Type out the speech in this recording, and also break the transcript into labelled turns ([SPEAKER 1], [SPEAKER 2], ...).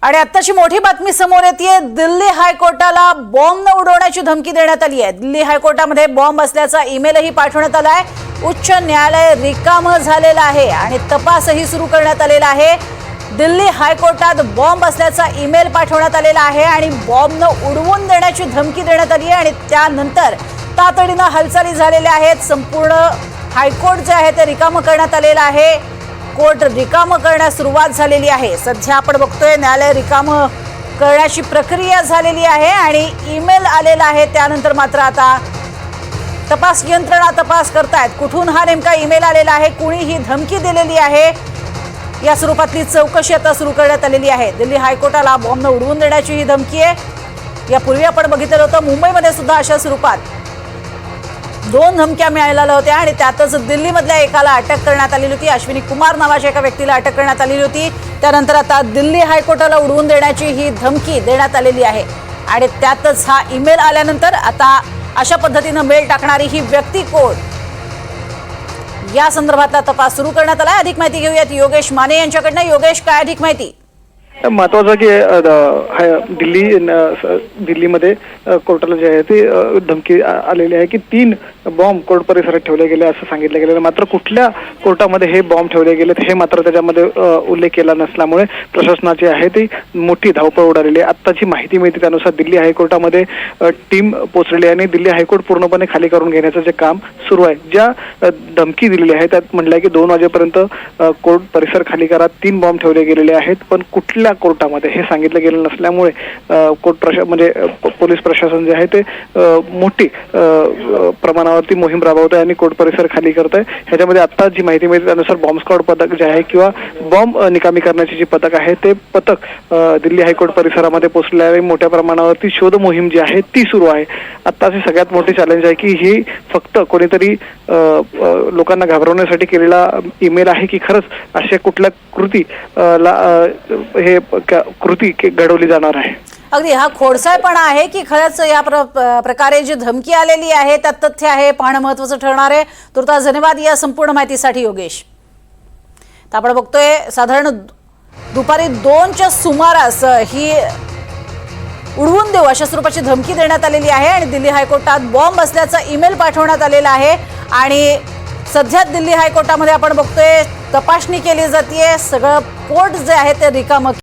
[SPEAKER 1] आणि आत्ताची मोठी बातमी समोर येते। दिल्ली हायकोर्टाला बॉम्ब उडवण्याची धमकी देण्यात आली आहे। दिल्ली हायकोर्टामध्ये बॉम्ब असल्याचा ईमेलही पाठवण्यात आलाय। उच्च न्यायालय रिकामं झालेलं आहे आणि तपासही सुरू करण्यात आलेला आहे। दिल्ली हायकोर्टात बॉम्ब असल्याचा ईमेल पाठवण्यात आलेला आहे आणि बॉम्बनं उडवून देण्याची धमकी देण्यात आली आहे आणि त्यानंतर तातडीनं हालचाली झालेल्या आहेत। संपूर्ण हायकोर्ट जे आहे ते रिकामं करण्यात आलेलं आहे। कोर्ट रिकामं करण्यास सुरुवात झालेली आहे। सध्या आपण बघतोय न्यायालय रिकामं करण्याची प्रक्रिया झालेली आहे आणि ईमेल आलेला आहे। त्यानंतर मात्र आता तपास यंत्रणा तपास करतायत कुठून हा नेमका ईमेल आलेला आहे, कुणी ही धमकी दिलेली आहे, या स्वरूपातली चौकशी आता सुरू करण्यात आलेली आहे। दिल्ली हायकोर्टाला बॉम्ब उडवून देण्याची ही धमकी आहे। यापूर्वी आपण बघितलं होतं मुंबईमध्ये सुद्धा अशा स्वरूपात दोन धमक्या मिळालेल्या होत्या आणि त्यातच दिल्लीमधल्या एकाला अटक करण्यात आलेली होती। अश्विनी कुमार नावाच्या एका व्यक्तीला अटक करण्यात आलेली होती। त्यानंतर आता दिल्ली हायकोर्टाला उडवून देण्याची ही धमकी देण्यात आलेली आहे आणि त्यातच हा ईमेल आल्यानंतर आता अशा पद्धतीने मेल टाकणारी ही व्यक्ती कोण, या संदर्भातला तपास सुरू करण्यात आला। अधिक माहिती घेऊयात योगेश माने यांच्याकडनं। योगेश, काय अधिक माहिती?
[SPEAKER 2] महत्वाचं की दिल्लीमध्ये कोर्टाला जे आहे ते धमकी आलेली आहे की 3 बॉम्ब कोर्ट परिसरात ठेवले गेले असं सांगितलं गेलेलं। मात्र कुठल्या कोर्टामध्ये हे बॉम्ब ठेवले गेलेत हे मात्र त्याच्यामध्ये उल्लेख केला नसल्यामुळे प्रशासनाची आहे ती मोठी धावपळ उडालेली आहे। आत्ताची माहिती मिळते त्यानुसार दिल्ली हायकोर्टामध्ये टीम पोहोचलेली आहे आणि दिल्ली हायकोर्ट पूर्णपणे खाली करून घेण्याचं जे काम सुरू आहे। ज्या धमकी दिलेली आहे त्यात म्हटलंय की 2 वाजेपर्यंत कोर्ट परिसर खाली करा, 3 बॉम्ब ठेवले गेलेले आहेत, पण कुठल्या कोर्टामध्ये हे सांगितलं गेलं नसल्यामुळे म्हणजे पोलीस प्रशासन जे आहे ते मोठी प्रमाणावरती मोहीम राबवत आहे आणि कोर्ट परिसर खाली करत आहे। ह्याच्यामध्ये आता जी माहिती मिळते त्यानुसार बॉम्ब स्क्वॉड पथक जे आहे किंवा बॉम्ब निकामी करण्याची जी पथक आहे ते पथक दिल्ली हायकोर्ट परिसरामध्ये पोहोचले आहे। मोठ्या प्रमाणावरती शोध मोहीम जी आहे ती सुरू आहे। आत्ताची सगळ्यात मोठी चॅलेंज आहे की ही फक्त कोणीतरी लोकांना घाबरवण्यासाठी केलेला ईमेल आहे की खरंच अशा कुठल्या कृती घडवली जाणार आहे।
[SPEAKER 1] अगदी हा खोडसाळपणा आहे की खरंच या प्रकारे जी धमकी आलेली आहे त्यात तथ्य आहे, पाहणं महत्त्वाचं ठरणार आहे। तुर्तास धन्यवाद या संपूर्ण माहितीसाठी योगेश। तर आपण बघतोय साधारण दुपारी 2च्या सुमारास ही उडवून देऊ अशा स्वरूपाची धमकी देण्यात आलेली आहे आणि दिल्ली हायकोर्टात बॉम्ब असल्याचा ईमेल पाठवण्यात आलेला आहे आणि सध्या दिल्ली हायकोर्टामध्ये आपण बघतोय तपासणी केली जाते। सगळं कोर्ट जे आहे ते रिकामं